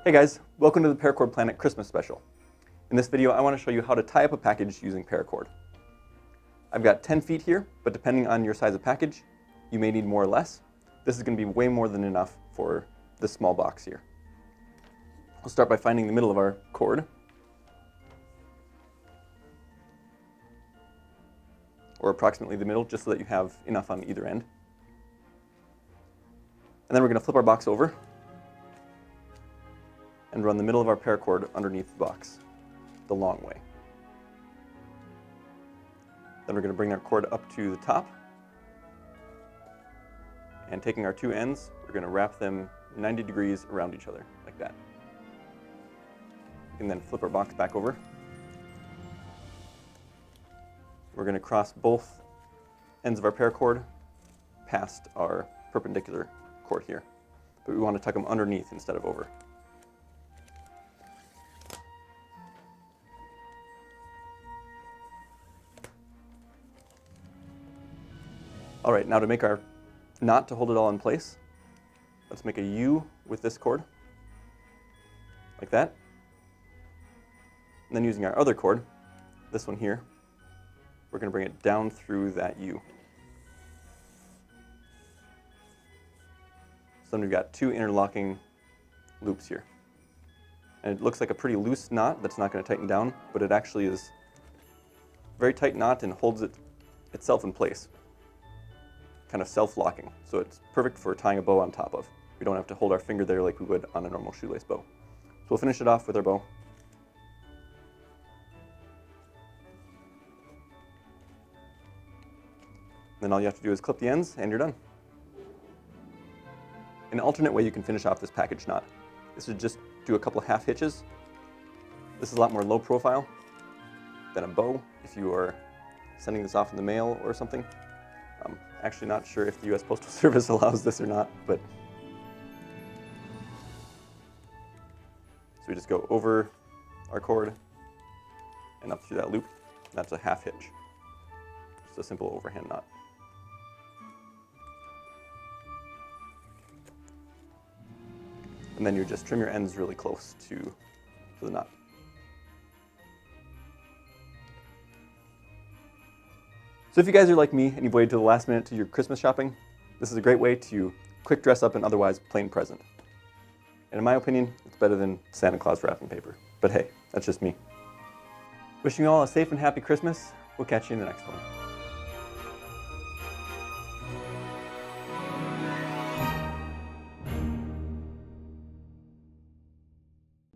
Hey guys, welcome to the Paracord Planet Christmas special. In this video, I want to show you how to tie up a package using paracord. I've got 10 feet here, but depending on your size of package, you may need more or less. This is going to be way more than enough for this small box here. We'll start by finding the middle of our cord, or approximately the middle, just so that you have enough on either end. And then we're going to flip our box over and run the middle of our paracord underneath the box, the long way. Then we're going to bring our cord up to the top, and taking our two ends, we're going to wrap them 90 degrees around each other, like that. We can then flip our box back over. We're going to cross both ends of our paracord past our perpendicular cord here, but we want to tuck them underneath instead of over. All right, now to make our knot to hold it all in place, let's make a U with this cord, like that. And then using our other cord, this one here, we're going to bring it down through that U. So then we've got two interlocking loops here. And it looks like a pretty loose knot that's not going to tighten down, but it actually is a very tight knot and holds itself in place. Kind of self-locking, so it's perfect for tying a bow on top of. We don't have to hold our finger there like we would on a normal shoelace bow. So we'll finish it off with our bow. Then all you have to do is clip the ends and you're done. An alternate way you can finish off this package knot is to just do a couple of half hitches. This is a lot more low profile than a bow if you are sending this off in the mail or something. I'm actually not sure if the U.S. Postal Service allows this or not, but so we just go over our cord and up through that loop. That's a half hitch. Just a simple overhand knot. And then you just trim your ends really close to the knot. So if you guys are like me and you've waited to the last minute to your Christmas shopping, this is a great way to quick dress up an otherwise plain present. And in my opinion, it's better than Santa Claus wrapping paper. But hey, that's just me. Wishing you all a safe and happy Christmas. We'll catch you in the next one.